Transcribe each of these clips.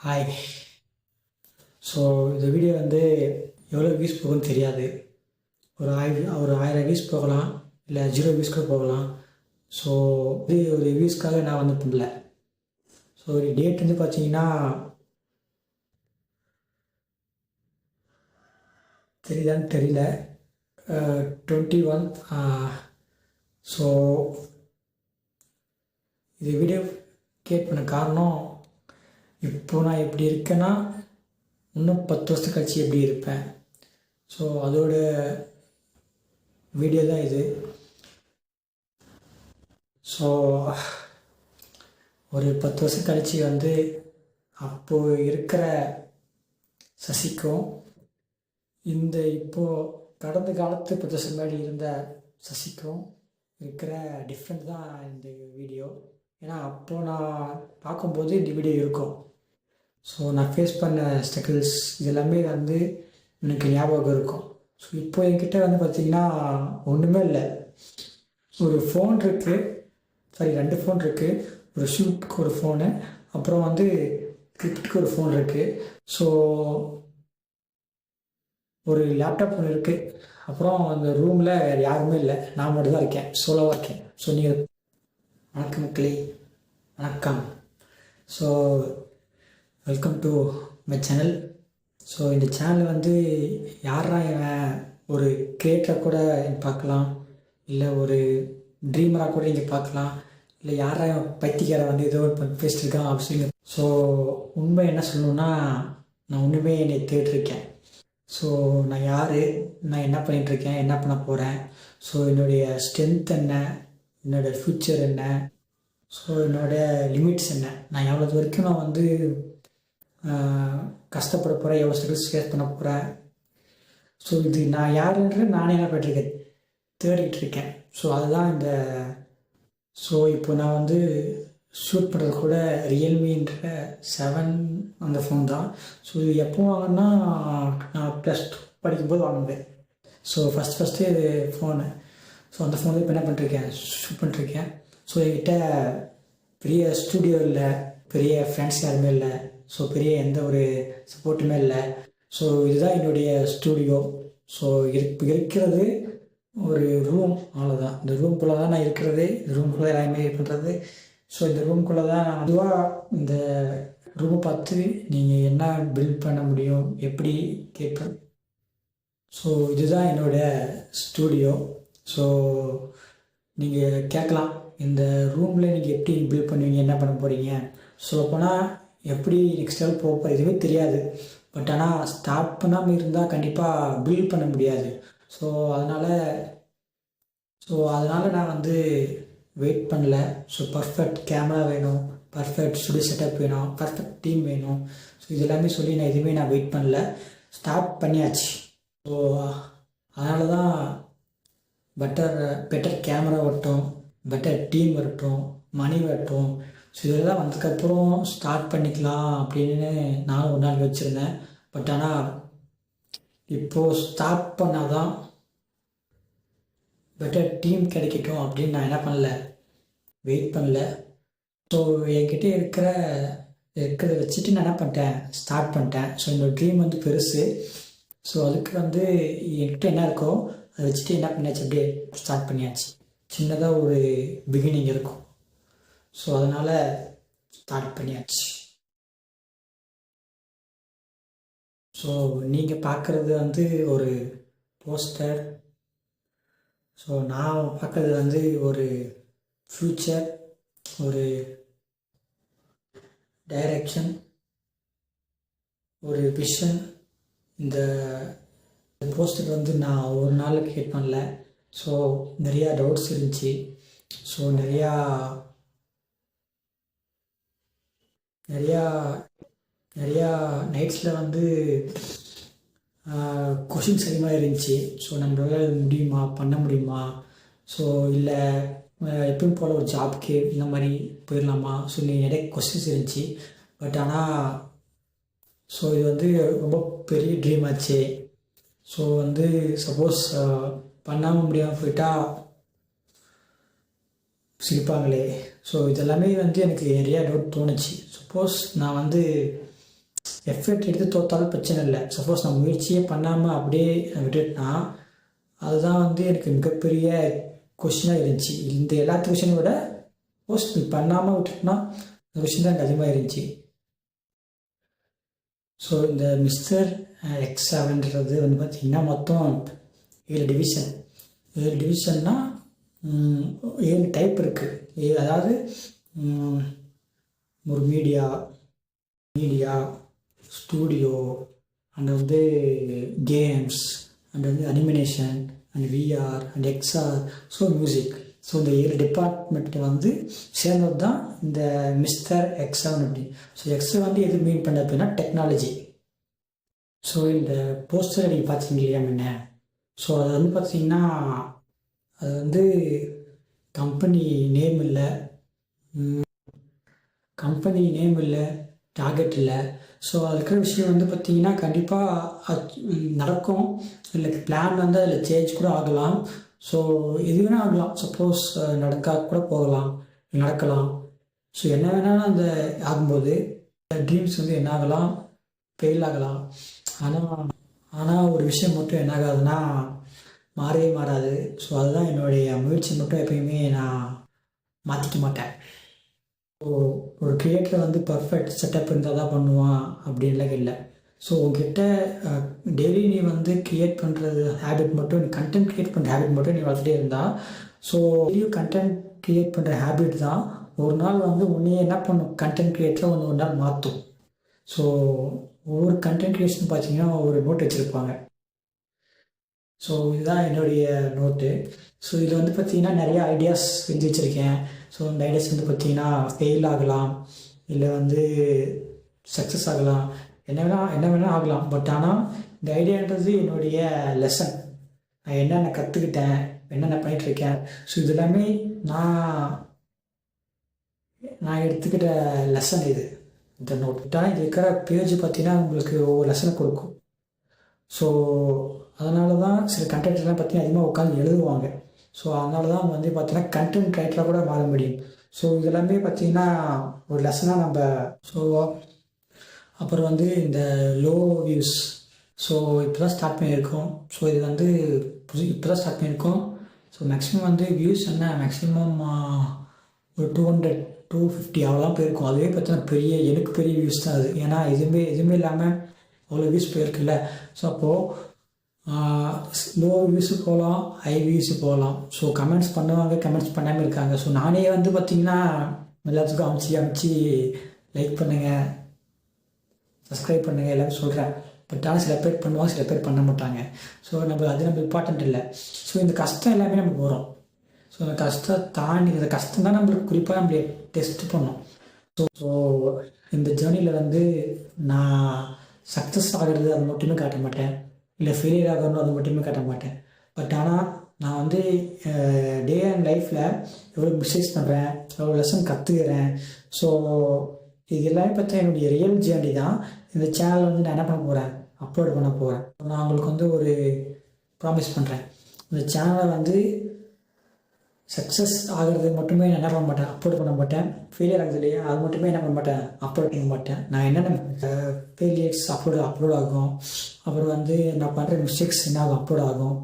Hi. So இந்த video வந்து எவ்வளோ வியூஸ் போகும்னு தெரியாது. ஒரு 1000 வியூஸ் போகலாம், இல்லை 0 வியூஸ் கூட போகலாம். ஸோ இது ஒரு வியூஸ்க்காக நான் வந்து பண்ணல. ஸோ ஒரு டேட் வந்து பார்த்தீங்கன்னா தெரியுதான்னு தெரியல, 21. ஸோ இது வீடியோ கிரியேட் பண்ண காரணம், இப்போ நான் எப்படி இருக்கேன்னா இன்னும் 10 வருஷம் கழிச்சு எப்படி இருப்பேன். ஸோ அதோட வீடியோ தான் இது. ஸோ ஒரு 10 வருஷம் கழிச்சு வந்து அப்போது இருக்கிற சசிக்கும் இந்த இப்போது கடந்த காலத்து 10 வருஷம் முன்னாடி இருந்த சசிக்கும் இருக்கிற டிஃப்ரெண்ட் தான் இந்த வீடியோ. ஏன்னா அப்போது நான் பார்க்கும்போது இந்த வீடியோ இருக்கும். ஸோ நான் ஃபேஸ் பண்ண ஸ்ட்ரகிள்ஸ் இதெல்லாமே வந்து எனக்கு ஞாபகம் இருக்கும். ஸோ இப்போ என்கிட்ட வந்து பார்த்திங்கன்னா ஒன்றுமே இல்லை. ஒரு ஃபோன் இருக்குது, 2 ஃபோன் இருக்குது. ஒரு ஷூட்டுக்கு ஒரு ஃபோனு, அப்புறம் வந்து கிரிக்கெட்டுக்கு ஒரு ஃபோன் இருக்குது. ஸோ ஒரு லேப்டாப் ஒன்று இருக்குது. அப்புறம் அந்த ரூமில் வேறு யாருமே இல்லை, நான் மட்டும் தான் இருக்கேன், சோலோவாக இருக்கேன். ஸோ நீங்கள் வணக்கம் மக்களே, வணக்கம். So welcome to my channel. So இந்த சேனல் வந்து யாரா இவன் ஒரு கிரியேட்டராக கூட பார்க்கலாம், இல்லை ஒரு ட்ரீமராக கூட இங்கே பார்க்கலாம், இல்லை யாரா பைத்தியக்கார வந்து ஏதோ பேசிட்டு இருக்கான் அப்படின்னு. ஸோ உண்மை என்ன சொல்லணுன்னா, நான் ஒன்றுமே என்னை தேடிருக்கேன். ஸோ நான் யார், நான் என்ன பண்ணிகிட்ருக்கேன், என்ன பண்ண போகிறேன், ஸோ என்னுடைய ஸ்ட்ரென்த் என்ன, என்னோடய ஃப்யூச்சர் என்ன, ஸோ என்னோடய லிமிட்ஸ் என்ன, நான் எவ்வளோ வரைக்கும் நான் வந்து கஷ்டப்பட போகிறேன், எவ்வளோ ஸ்ட்ரகிள்ஸ் ஃபேஸ் பண்ண போகிறேன். ஸோ இது நான் யாருன்ற நானே என்ன பண்ணிட்டுருக்கேன், தேடிக்கிட்டு இருக்கேன். ஸோ அதுதான் இந்த. ஸோ இப்போ நான் வந்து ஷூட் பண்ணுறது கூட ரியல்மின்ற 7 அந்த ஃபோன் தான். ஸோ இது எப்போ வாங்கினா நான் +2 படிக்கும்போது வாங்கினேன். ஸோ ஃபஸ்ட்டு இது ஃபோனு. ஸோ அந்த ஃபோன் இப்போ என்ன பண்ணிட்டுருக்கேன், ஷூட் பண்ணிட்டுருக்கேன். ஸோ என்கிட்ட பெரிய ஸ்டூடியோ இல்லை, பெரிய ஃப்ரெண்ட்ஸ் யாருமே இல்லை, ஸோ பெரிய எந்த ஒரு சப்போர்ட்டுமே இல்லை. ஸோ இதுதான் என்னுடைய ஸ்டூடியோ. ஸோ இருக்கிறது ஒரு ரூம், அவ்வளோதான். இந்த ரூம்குள்ளே தான் நான் இருக்கிறது, இந்த ரூம்குள்ளே எல்லாமே பண்ணுறது. ஸோ இந்த ரூம்குள்ளே தான் நான் அதுவாக இந்த ரூமை பார்த்து நீங்கள் என்ன பில்ட் பண்ண முடியும், எப்படி கேட்பேன். ஸோ இதுதான் என்னோடய ஸ்டூடியோ. ஸோ நீங்கள் கேட்கலாம், இந்த ரூமில் நீங்கள் எப்படி பில்ட் பண்ணுவீங்க, என்ன பண்ண போகிறீங்க. சொல்லப்போனால் எப்படி நெக்ஸ்ட் லெவல் போக எதுவுமே தெரியாது. பட் ஆனால் ஸ்டார்ட் பண்ணாமல் இருந்தால் கண்டிப்பாக பில்ட் பண்ண முடியாது. ஸோ அதனால் நான் வந்து வெயிட் பண்ணல. ஸோ பர்ஃபெக்ட் கேமரா வேணும், பர்ஃபெக்ட் ஸ்டுடியோ செட்டப் வேணும், பர்ஃபெக்ட் டீம் வேணும். ஸோ இது எல்லாமே சொல்லி நான் எதுவுமே நான் வெயிட் பண்ணல, ஸ்டார்ட் பண்ணியாச்சு. ஸோ அதனால தான் பெட்டர் கேமரா வரட்டும், பெட்டர் டீம் வரட்டும், மணி வரட்டும். ஸோ இதெல்லாம் வந்ததுக்கப்புறம் ஸ்டார்ட் பண்ணிக்கலாம் அப்படின்னு நானும் ஒரு நாள் வச்சுருந்தேன். பட் ஆனால் இப்போது ஸ்டார்ட் பண்ணால் தான் பெட்டர் டீம் கிடைக்கட்டும் அப்படின்னு நான் என்ன பண்ணல, வெயிட் பண்ணல. ஸோ என்கிட்ட இருக்கிறத வச்சுட்டு நான் என்ன பண்ணிட்டேன், ஸ்டார்ட் பண்ணிட்டேன். ஸோ என்னோடய ட்ரீம் வந்து பெருசு. ஸோ அதுக்கு வந்து என்கிட்ட என்ன இருக்கோ அதை வச்சுட்டு என்ன பண்ணியாச்சு, அப்படியே ஸ்டார்ட் பண்ணியாச்சு. சின்னதாக ஒரு பிகினிங் இருக்கும். ஸோ அதனால் ஸ்டார்ட் பண்ணியாச்சு. ஸோ நீங்கள் பார்க்குறது வந்து ஒரு போஸ்டர். ஸோ நான் பார்க்குறது வந்து ஒரு ஃப்யூச்சர், ஒரு டைரக்ஷன், ஒரு விஷன். இந்த போஸ்டர் வந்து நான் ஒரு நாள் கிரியேட் பண்ணல. ஸோ நிறையா டவுட்ஸ் இருந்துச்சு. ஸோ நிறையா நைட்ஸில் வந்து கொஷின்ஸ் அதிகமாக இருந்துச்சு. ஸோ நம்மளால் முடியுமா, பண்ண முடியுமா, ஸோ இல்லை எப்பயும் போல் ஒரு ஜாப்க்கு இந்த மாதிரி போயிடலாமா, ஸோ நிறைய கொஷின்ஸ் இருந்துச்சு. பட் ஆனால் ஸோ இது வந்து ரொம்ப பெரிய ட்ரீம் ஆச்சு. ஸோ வந்து சப்போஸ் பண்ணாமல் முடியாமல் போயிட்டா சிரிப்பாங்களே. ஸோ இதெல்லாமே வந்து எனக்கு நிறையா டவுட் தோணுச்சு. சப்போஸ் நான் வந்து எஃபெக்ட் எடுத்து தோற்றாலும் பிரச்சனை இல்லை. சப்போஸ் நான் முயற்சியே பண்ணாமல் அப்படியே விட்டுட்டேன்னா அதுதான் வந்து எனக்கு மிகப்பெரிய கொஷினாக இருந்துச்சு. இந்த எல்லாத்து கொஷினை விட சப்போஸ் நீ பண்ணாமல் விட்டுட்டுனா இந்த கொஷின் தான் எனக்கு அதிகமாக இருந்துச்சு. ஸோ இந்த மிஸ்டர் X7ன்றது வந்து பார்த்திங்கன்னா மொத்தம் 7 டிவிஷன். 7 டிவிஷன்னா 7 டைப் இருக்குது. அதாவது ஒரு மீடியா, ஸ்டூடியோ, அண்ட் வந்து கேம்ஸ், அண்ட் வந்து animation, and VR, and XR, so music. So இந்த 7 டிபார்ட்மெண்ட் வந்து சேர்ந்தது தான் இந்த மிஸ்டர் X7 அப்படி. ஸோ X7 வந்து எது மீன் பண்ண அப்படின்னா டெக்னாலஜி. ஸோ இந்த போஸ்டர் நீங்கள் பார்த்தீங்க இல்லையா முன்ன, ஸோ அது வந்து பார்த்தீங்கன்னா அது வந்து கம்பெனி நேம் இல்லை, டார்கெட் இல்லை. ஸோ அது இருக்கிற விஷயம் வந்து பார்த்திங்கன்னா கண்டிப்பாக நடக்கும், இல்லை பிளான் வந்து அதில் சேஞ்ச் கூட ஆகலாம். ஸோ எது வேணால் ஆகலாம். சப்போஸ் நடக்க கூட போகலாம், நடக்கலாம். ஸோ என்ன வேணாலும் அந்த ஆகும்போது ட்ரீம்ஸ் வந்து என்ன ஆகலாம், ஃபெயில் ஆகலாம். ஆனால் ஒரு விஷயம் மட்டும் என்ன ஆகாதுன்னா மாறவே மாறாது. ஸோ அதுதான் என்னுடைய முயற்சி மட்டும் எப்பயுமே நான் மாற்றிக்க மாட்டேன். ஸோ ஒரு கிரியேட்டர் வந்து பர்ஃபெக்ட் செட்டப் இருந்தால் தான் பண்ணுவான் அப்படின்லாம் இல்லை. ஸோ உங்ககிட்ட டெய்லி நீ வந்து க்ரியேட் பண்ணுறது ஹேபிட் மட்டும், நீ கண்டென்ட் க்ரியேட் பண்ணுற ஹேபிட் மட்டும் நீ வளர்த்துட்டே இருந்தால், ஸோ டெய்லியும் கண்டென்ட் க்ரியேட் பண்ணுற ஹேபிட் தான் ஒரு நாள் வந்து உன்னையே என்ன பண்ணும், கண்டென்ட் க்ரியேட்டரை ஒரு நாள் மாற்றும். ஸோ ஒவ்வொரு கண்டென்ட் க்ரியேஷன் பார்த்தீங்கன்னா ஒரு நோட் வச்சுருப்பாங்க. ஸோ இதுதான் என்னுடைய நோட்டு. ஸோ இதில் வந்து பார்த்திங்கன்னா நிறைய ஐடியாஸ் எழுதி வச்சுருக்கேன். ஸோ இந்த ஐடியாஸ் வந்து பார்த்திங்கன்னா ஃபெயில் ஆகலாம், இல்லை வந்து சக்ஸஸ் ஆகலாம், என்ன வேணால் ஆகலாம். பட் ஆனால் இந்த ஐடியான்றது என்னுடைய லெசன். நான் என்னென்ன கற்றுக்கிட்டேன், என்னென்ன பண்ணிகிட்ருக்கேன், ஸோ இது எல்லாமே நான் எடுத்துக்கிட்ட லெசன் இது. இந்த நோட்டாக இது இருக்கிற பேஜ் பார்த்தீங்கன்னா உங்களுக்கு ஒவ்வொரு லெசனை கொடுக்கும். ஸோ அதனால தான் சில கண்டென்ட்லாம் பார்த்தீங்கன்னா அதிகமாக உட்காந்து எழுதுவாங்க. ஸோ அதனால தான் வந்து பார்த்தீங்கன்னா கண்டென்ட் ரைட்டராக கூட மாற முடியும். ஸோ இதெல்லாமே பார்த்தீங்கன்னா ஒரு லெசனாக நம்ம. ஸோ அப்புறம் வந்து இந்த லோ வியூஸ், ஸோ இப்போ தான் ஸ்டார்ட் பண்ணியிருக்கோம். ஸோ இது வந்து இப்போ தான் ஸ்டார்ட் பண்ணியிருக்கோம். ஸோ மேக்ஸிமம் வந்து வியூஸ் என்ன மேக்ஸிமம் ஒரு 200-250 அவ்வளோதான் போயிருக்கும். அதுவே பார்த்தீங்கன்னா எனக்கு பெரிய வியூஸ் தான் அது. ஏன்னா எதுவுமே இல்லாமல் அவ்வளோ வியூஸ் போயிருக்குல்ல. ஸோ அப்போது லோ வியூஸு போகலாம், ஹை வியூஸு போகலாம். ஸோ கமெண்ட்ஸ் பண்ணுவாங்க, கமெண்ட்ஸ் பண்ணாமல் இருக்காங்க. ஸோ நானே வந்து பார்த்திங்கன்னா எல்லாத்துக்கும் அமுச்சு லைக் பண்ணுங்கள், சப்ஸ்கிரைப் பண்ணுங்கள் எல்லாமே சொல்கிறேன். பட் ஆனால் சில பேர் பண்ணுவாங்க, சில பேர் பண்ண மாட்டாங்க. ஸோ அது நம்ம இம்பார்ட்டண்ட் இல்லை. ஸோ இந்த கஷ்டம் எல்லாமே நமக்கு வரும். ஸோ அந்த கஷ்டத்தை தாண்டி, இந்த கஷ்டம் தான் நம்மளுக்கு குறிப்பாக நம்மளை டெஸ்ட் பண்ணோம். ஸோ இந்த ஜேர்னியில் வந்து நான் சக்ஸஸ் ஆகிறது அது மட்டுமே காட்ட மாட்டேன், இல்லை ஃபெயிலியர் ஆகணும் அது மட்டுமே காட்ட மாட்டேன். பட் ஆனால் நான் வந்து டே அண்ட் லைஃப்பில் எவ்வளோ மிஸ்டேக்ஸ் பண்ணுறேன், எவ்வளோ லெசன் கற்றுக்கிறேன். ஸோ இது எல்லாமே பார்த்தா என்னுடைய ரியல் ஜேர்னி தான். இந்த சேனல் வந்து நான் என்ன பண்ண போகிறேன், அப்லோட் பண்ண போகிறேன். நான் உங்களுக்கு வந்து ஒரு ப்ராமிஸ் பண்ணுறேன், இந்த சேனலை வந்து சக்ஸஸ் ஆகிறது மட்டுமே நான் என்ன பண்ண மாட்டேன், அப்லோட் பண்ண மாட்டேன். ஃபெயிலியர் ஆகுது இல்லையா, அது மட்டுமே என்ன பண்ண மாட்டேன், அப்லோட் பண்ண மாட்டேன். நான் என்னென்ன ஃபெயிலியர்ஸ் அப்லோட் ஆகும், அப்புறம் வந்து நான் பண்ணுற மிஸ்டேக்ஸ் என்ன ஆகும் அப்லோட் ஆகும்.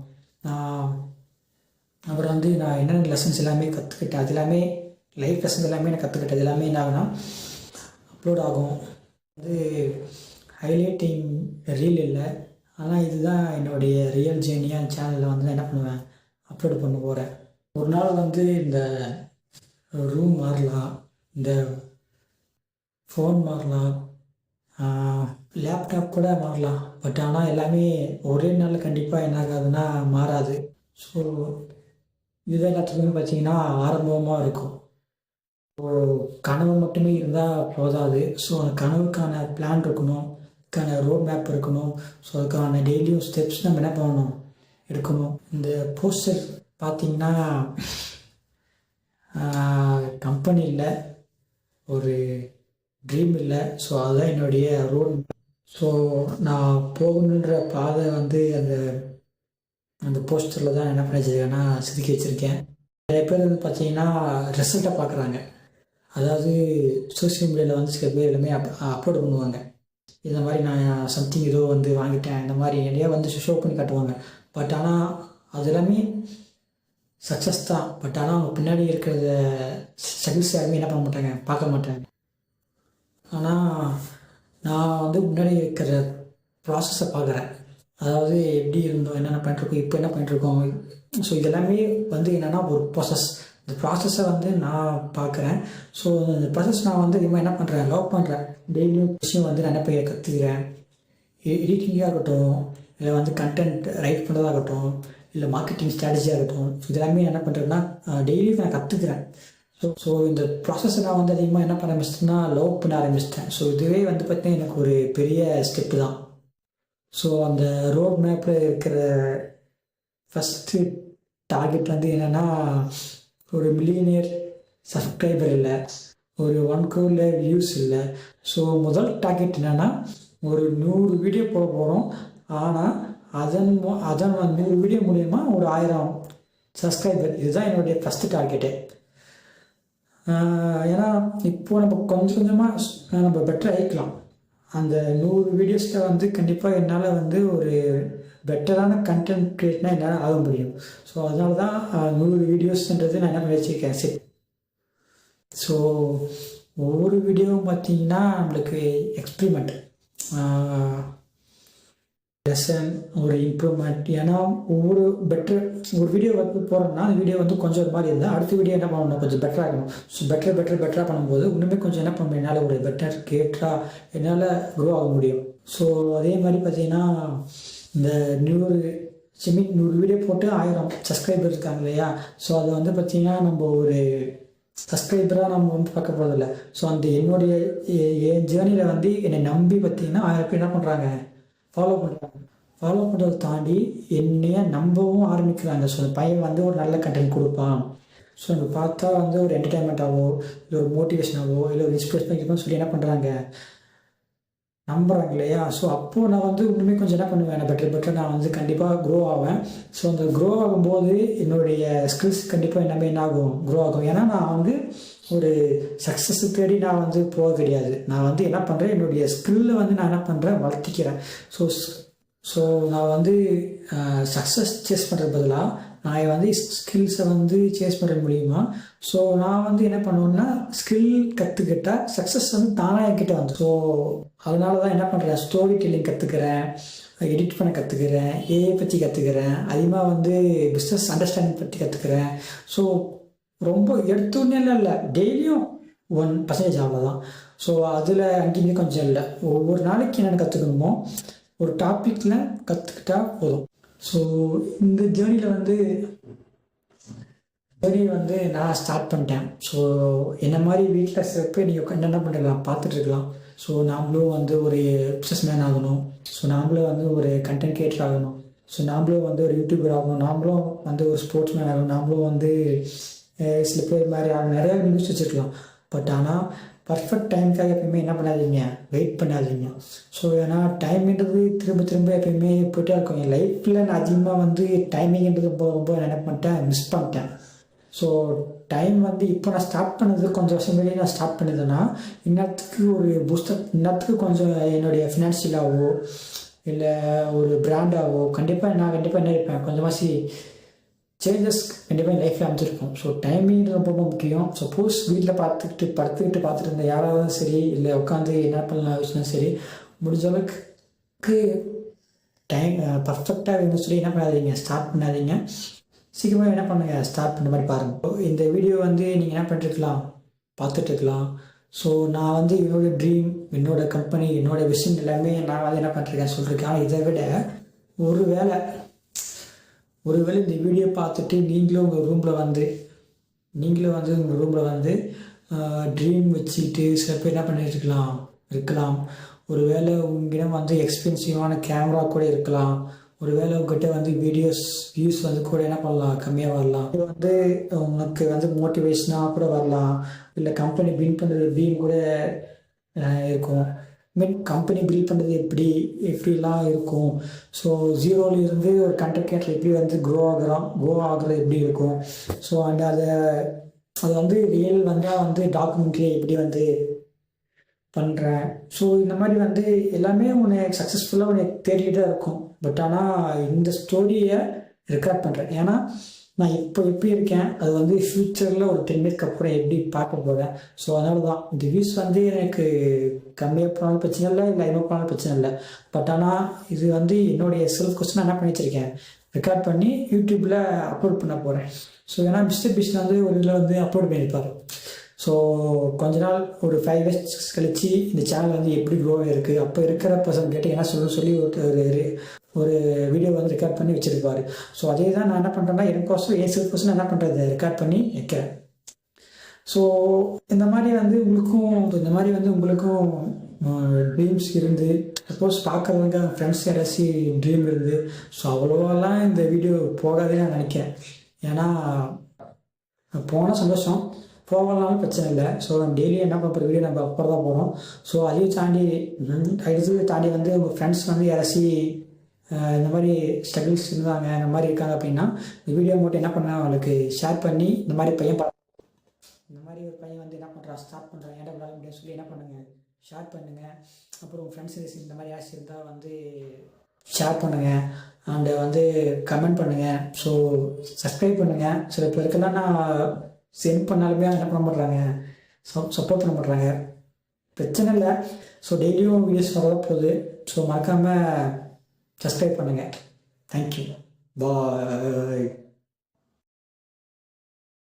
அப்புறம் வந்து நான் என்னென்ன லெசன்ஸ் எல்லாமே கற்றுக்கிட்டேன், அது எல்லாமே லைஃப் லெசன்ஸ் எல்லாமே நான் கற்றுக்கிட்டது எல்லாமே என்ன ஆகுனா அப்லோட் ஆகும். வந்து ஹைலைட்டிங் ரீல் இல்லை, ஆனால் இதுதான் என்னுடைய ரியல் ஜேர்னியாக அந்த சேனலில் வந்து நான் என்ன பண்ணுவேன், அப்லோட் பண்ண போகிறேன். ஒரு நாள் வந்து இந்த ரூம் மாறலாம், இந்த ஃபோன் மாறலாம், லேப்டாப் கூட மாறலாம். பட் ஆனால் எல்லாமே ஒரே நாள் கண்டிப்பாக என்ன ஆகாதுன்னா மாறாது. ஸோ இதுதான் எல்லாத்துக்குமே பார்த்திங்கன்னா ஆரம்பமாக இருக்கும். ஸோ கனவு மட்டுமே இருந்தால் போதாது. ஸோ அந்த கனவுக்கான பிளான் இருக்கணும், அதுக்கான ரோட் மேப் இருக்கணும். ஸோ அதுக்கான டெய்லியும் ஸ்டெப்ஸ் நம்ம என்ன பண்ணணும், எடுக்கணும். இந்த போஸ்டர் பார்த்திங்கன்னா கம்பெனி இல்லை, ஒரு ட்ரீம் இல்லை. ஸோ அதுதான் என்னுடைய ரோட். ஸோ நான் போகணுன்ற பாதை வந்து அந்த போஸ்டரில் தான் என்ன பண்ணி வச்சுருக்கேன்னா செதுக்கி வச்சுருக்கேன். நிறைய பேர் வந்து பார்த்திங்கன்னா ரிசல்ட்டை பார்க்குறாங்க. அதாவது சோஷியல் மீடியாவில் வந்து சில பேர் எல்லாமே அப்லோட் பண்ணுவாங்க. இந்த மாதிரி நான் சம்திங் ஏதோ வந்து வாங்கிட்டேன், இந்த மாதிரி நிறையா வந்து ஷோ பண்ணி காட்டுவாங்க. பட் ஆனால் அது எல்லாமே சக்ஸஸ் தான். பட் ஆனால் அவங்க பின்னாடி இருக்கிறத ஸ்ட்ரகிள்ஸ் யாருமே என்ன பண்ண மாட்டாங்க, பார்க்க மாட்டாங்க. ஆனால் நான் வந்து முன்னாடி இருக்கிற ப்ராசஸை பார்க்குறேன். அதாவது எப்படி இருந்தோம், என்னென்ன பண்ணிட்டுருக்கோம், இப்போ என்ன பண்ணிட்டுருக்கோம். ஸோ இதெல்லாமே வந்து என்னென்னா ஒரு ப்ராசஸ். இந்த ப்ராசஸை வந்து நான் பார்க்குறேன். ஸோ இந்த ப்ராசஸ் நான் வந்து அதிகமாக என்ன பண்ணுறேன், லவ் பண்ணுறேன். டெய்லியும் விஷயம் வந்து நான் என்ன போய் கற்றுக்கிறேன். எடிட்டிங்காக இருக்கட்டும், இல்லை வந்து கண்டென்ட் ரைட் பண்ணுறதாகட்டும், இல்லை மார்க்கெட்டிங் ஸ்ட்ராட்டஜியாக இருக்கட்டும், இதெல்லாமே என்ன பண்ணுறேன்னா டெய்லியும் நான் கற்றுக்கிறேன். ஸோ இந்த ப்ராசஸை நான் வந்து அதிகமாக என்ன பண்ண ஆரம்பிச்சிட்டேன்னா லவ் பண்ண ஆரம்பிச்சிட்டேன். ஸோ இதுவே வந்து பார்த்தீங்கன்னா எனக்கு ஒரு பெரிய ஸ்டெப்பு தான். ஸோ அந்த ரோட் மேப்பில் இருக்கிற ஃபஸ்ட்டு டார்கெட் வந்து என்னென்னா ஒரு மில்லியனியர் சப்ஸ்கிரைபர் இல்லை, ஒரு 1 crore வியூஸ் இல்லை. ஸோ முதல் டார்கெட் என்னென்னா ஒரு 100 வீடியோ போட போகிறோம். ஆனால் அதன் 100 வீடியோ மூலயமா ஒரு 1000 சப்ஸ்கிரைபர். இதுதான் என்னுடைய ஃபஸ்ட்டு டார்கெட்டு. ஏன்னா இப்போது நம்ம கொஞ்சம் கொஞ்சமாக நம்ம பெட்டர் ஆகிக்கலாம். அந்த 100 வீடியோஸில் வந்து கண்டிப்பாக என்னால் வந்து ஒரு பெட்டரான கண்டென்ட் க்ரியேட்னா என்னால் ஆக முடியும். ஸோ அதனால தான் 100 வீடியோஸ்ன்றது நான் என்ன பண்ணி வச்சுருக்கேன் செட். ஸோ ஒவ்வொரு வீடியோவும் பார்த்திங்கன்னா நம்மளுக்கு எக்ஸ்பிரிமெண்ட், லெசன், ஒரு இம்ப்ரூவ்மெண்ட். ஏன்னா ஒவ்வொரு ஒரு வீடியோ வந்து போகிறோம்னா அந்த வீடியோ வந்து கொஞ்சம் ஒரு மாதிரி இருந்தால் அடுத்த வீடியோ என்ன பண்ணணும், கொஞ்சம் பெட்டராக இருக்கணும். ஸோ பெட்டராக பண்ணும்போது இன்னுமே கொஞ்சம் என்ன பண்ண என்னால் ஒரு பெட்டர் கிரியேட்டராக என்னால் க்ரோ ஆக முடியும். ஸோ அதே மாதிரி பார்த்திங்கன்னா இந்த 100 வீடியோ போட்டு 1000 சப்ஸ்கிரைபர் இருக்காங்க இல்லையா. ஸோ அதை வந்து பார்த்திங்கன்னா நம்ம ஒரு சப்ஸ்கிரைபராக நம்ம வந்து பார்க்க போகிறதில்ல. ஸோ அந்த என் ஜேர்னியில் வந்து என்னை நம்பி பார்த்திங்கன்னா 1000 பேர் என்ன பண்ணுறாங்க, ஃபாலோ பண்ணுறதை தாண்டி என்னைய நம்பவும் ஆரம்பிக்கிறாங்க. ஸோ அந்த பையன் வந்து ஒரு நல்ல கண்டென்ட் கொடுப்பான். ஸோ நம்ம பார்த்தா வந்து ஒரு என்டர்டைன்மெண்ட்டாகவோ இல்லை ஒரு மோட்டிவேஷனாகவோ இல்லை ஒரு இன்ஸ்பிரேஷன் சொல்லி என்ன பண்ணுறாங்க, நம்புகிறாங்க இல்லையா. ஸோ அப்போது நான் வந்து இன்னுமே கொஞ்சம் என்ன பண்ணுவேன், பெட்டர் நான் வந்து கண்டிப்பாக க்ரோ ஆவேன். ஸோ அந்த க்ரோ ஆகும்போது என்னுடைய ஸ்கில்ஸ் கண்டிப்பாக எல்லாமே என்ன ஆகும், க்ரோ ஆகும். ஏன்னா நான் வந்து ஒரு சக்ஸஸ் தேடி நான் வந்து போக கிடையாது. நான் வந்து என்ன பண்ணுறேன், என்னுடைய ஸ்கில்லை வந்து நான் என்ன பண்ணுறேன், வளர்த்திக்கிறேன். ஸோ நான் வந்து சக்ஸஸ் சேஸ் பண்ணுறது பதிலாக நான் வந்து ஸ்கில்ஸை வந்து சேஸ் பண்ண முடியுமா. ஸோ நான் வந்து என்ன பண்ணுவேன்னா ஸ்கில் கற்றுக்கிட்டால் சக்ஸஸ் வந்து தானாக என்கிட்ட வந்து. ஸோ அதனால தான் என்ன பண்ணுறேன், ஸ்டோரி டெல்லிங் கற்றுக்கிறேன், எடிட் பண்ண கற்றுக்கிறேன், ஏஐ பற்றி கற்றுக்கிறேன், அதிகமாக வந்து பிஸ்னஸ் அண்டர்ஸ்டாண்டிங் பற்றி கற்றுக்கிறேன். ஸோ ரொம்ப எடுத்தோன்னே இல்லை, டெய்லியும் 1% அவ்வளோதான். ஸோ அதில் அங்கேயுமே கொஞ்சம் இல்லை, ஒவ்வொரு நாளைக்கு என்னென்ன கற்றுக்கணுமோ ஒரு டாப்பிக்கில் கற்றுக்கிட்டா போதும். ஸோ இந்த ஜேர்னியில் வந்து நான் ஸ்டார்ட் பண்ணிட்டேன். ஸோ என்ன மாதிரி வீட்டில் சிறப்பு நீங்கள் என்னென்ன பண்ணிருக்கலாம் பார்த்துட்ருக்கலாம். ஸோ நாமளும் வந்து ஒரு பிஸ்னஸ் மேன் ஆகணும். ஸோ நாமளும் வந்து ஒரு கண்டென்ட் கிரியேட்டர் ஆகணும். ஸோ நாமளும் வந்து ஒரு யூடியூபர் ஆகணும். நாமளும் வந்து ஒரு ஸ்போர்ட்ஸ் மேன் ஆகணும். நாமளும் வந்து சில பேர் மாதிரி ஆகணும். நிறையா நியூஸ் வச்சுருக்கலாம். பட் ஆனால் பர்ஃபெக்ட் டைமுக்காக எப்பயுமே என்ன பண்ணாதீங்க, வெயிட் பண்ணாதீங்க. ஸோ ஏன்னா டைம்ன்றது திரும்ப எப்பயுமே போய்ட்டே இருக்கும். என் லைஃப்பில் நான் அதிகமாக வந்து டைமிங்ன்றது ரொம்ப என்ன பண்ணிட்டேன், மிஸ் பண்ணிட்டேன். ஸோ டைம் வந்து இப்போ நான் ஸ்டார்ட் பண்ணது கொஞ்சம் வருஷம் முன்னாடி நான் ஸ்டார்ட் பண்ணதுன்னா இன்னத்துக்கு ஒரு பூஸ்டர், இன்னத்துக்கு கொஞ்சம் என்னுடைய ஃபினான்ஷியலாகவோ இல்லை ஒரு பிராண்டாகவோ கண்டிப்பாக என்ன இருப்பேன், கொஞ்சமாசி சேஞ்சஸ் கண்டிப்பாக என் லைஃப்பில் அமைச்சிருக்கும். ஸோ டைமிங் ரொம்ப முக்கியம். சப்போஸ் வீட்டில் பார்த்துட்டு இருந்த யாராவது சரி, இல்லை உட்காந்து என்ன பண்ணலாம் விஷயம் சரி, முடிஞ்ச அளவுக்கு டைம் பர்ஃபெக்டாக வேணும்னு சொல்லி என்ன பண்ணாதீங்க, ஸ்டார்ட் பண்ணாதீங்க. சீக்கிரமாக என்ன பண்ணுங்கள், ஸ்டார்ட் பண்ண மாதிரி பாருங்கள். இந்த வீடியோ வந்து நீங்கள் என்ன பண்ணிட்டுருக்கலாம், பார்த்துட்ருக்கலாம். ஸோ நான் வந்து என்னோடய ட்ரீம், என்னோடய கம்பெனி, என்னோடய விஷன் எல்லாமே நான் வந்து என்ன பண்ணிருக்கேன் சொல்லியிருக்கேன். ஆனால் இதை விட ஒருவேளை இந்த வீடியோ பார்த்துட்டு நீங்களும் உங்கள் ரூமில் வந்து ட்ரீம் வச்சுக்கிட்டு சில பேர் என்ன பண்ணிட்டுருக்கலாம். ஒருவேளை உங்களிடம் வந்து எக்ஸ்பென்சிவான கேமரா கூட இருக்கலாம். ஒருவேளை உங்கள்கிட்ட வந்து வியூஸ் வந்து கூட என்ன பண்ணலாம், கம்மியாக வரலாம். இது வந்து உனக்கு வந்து மோட்டிவேஷனாக கூட வரலாம். இல்லை கம்பெனி பில்ட் பண்ணுறது கூட இருக்கும். கம்பெனி பில்ட் பண்ணுறது எப்படிலாம் இருக்கும். ஸோ ஜீரோலேருந்து ஒரு கண்டென்ட் கிரியேட்டர் எப்படி வந்து க்ரோ ஆகுறது எப்படி இருக்கும். ஸோ அண்ட் அது வந்து ரியல் வந்தால் வந்து டாக்குமெண்ட்ரி எப்படி வந்து பண்ணுறேன். ஸோ இந்த மாதிரி வந்து எல்லாமே உன்னை சக்ஸஸ்ஃபுல்லாக உன்னை தேடிட்டு தான் இருக்கும். பட் ஆனால் இந்த ஸ்டோரியை ரெக்கார்ட் பண்ணுறேன். ஏன்னா நான் இப்போ எப்படி இருக்கேன், அது வந்து ஃப்யூச்சரில் ஒரு 10 இயர்ஸ்க்கு அப்புறம் எப்படி பார்க்க போகிறேன். ஸோ அதனால தான் இந்த வியூஸ் வந்து எனக்கு கம்மியாக போனாலும் பிரச்சனை இல்லை, இல்லை அதிகமாக போனாலும் பிரச்சனை இல்லை. பட் ஆனால் இது வந்து என்னுடைய செல்ஃப் கொஸ்டின் என்ன பண்ணி வச்சுருக்கேன், ரெக்கார்ட் பண்ணி யூடியூப்பில் அப்லோட் பண்ண போகிறேன். ஸோ ஏன்னா மிஸ்டர் பீஸ்ட் வந்து ஒரு இதில் வந்து அப்லோட் பண்ணியிருப்பார். ஸோ கொஞ்ச நாள் ஒரு 5 இயர்ஸ் கழிச்சு இந்த சேனல் வந்து எப்படி க்ரோ இருக்குது, அப்போ இருக்கிற பர்சன் கேட்டு என்ன சொல்லி ஒரு வீடியோ வந்து ரெக்கார்ட் பண்ணி வச்சுருப்பாரு. ஸோ அதே தான் நான் என்ன பண்ணுறேன்னா எனக்கோசம் என் செல்ஃப் கொஸ்டின் என்ன பண்ணுறது ரெக்கார்ட் பண்ணி வைக்கிறேன். ஸோ இந்த மாதிரி வந்து உங்களுக்கும் ட்ரீம்ஸ் இருந்து சப்போஸ் பார்க்குறவங்க ஃப்ரெண்ட்ஸ் யாராச்சும் ட்ரீம் இருந்து ஸோ அவ்வளோவெல்லாம் இந்த வீடியோ போகாதுன்னு நான் நினைக்கிறேன். ஏன்னா போனால் சந்தோஷம், போகலனாலும் பிரச்சனை இல்லை. ஸோ நம்ம டெய்லியும் என்ன பண்ணுற வீடியோ நம்ம அப்புறம் தான் போகிறோம். ஸோ அதையும் தாண்டி வந்து உங்கள் ஃப்ரெண்ட்ஸ் வந்து யாராச்சும் இந்த மாதிரி ஸ்ட்ரகிள்ஸ் இருந்தாங்க, இந்த மாதிரி இருக்காங்க அப்படின்னா இந்த வீடியோ மட்டும் என்ன பண்ணால் அவங்களுக்கு ஷேர் பண்ணி இந்த மாதிரி ஒரு பையன் வந்து என்ன பண்ணுறான், ஸ்டார்ட் பண்ணுறான், ஏன்டா விளாட முடியும் சொல்லி என்ன பண்ணுங்கள், ஷேர் பண்ணுங்கள். அப்புறம் உங்கள் ஃப்ரெண்ட்ஸ் இந்த மாதிரி யாராச்சும் இருந்தால் வந்து ஷேர் பண்ணுங்கள் அண்டு வந்து கமெண்ட் பண்ணுங்கள். ஸோ சப்ஸ்கிரைப் பண்ணுங்கள். சில பேருக்கெல்லாம் நான் சென்ட் பண்ணாலுமே என்ன பண்ண மாட்றாங்க, சப்போர்ட் பண்ண மாட்றாங்க. பிரச்சனை இல்லை. ஸோ டெய்லியும் வீடியோஸ் வரதான் போகுது. ஸோ மறக்காமல் சப்ஸ்கிரைப் பண்ணுங்கள். தேங்க்யூ. பாய்.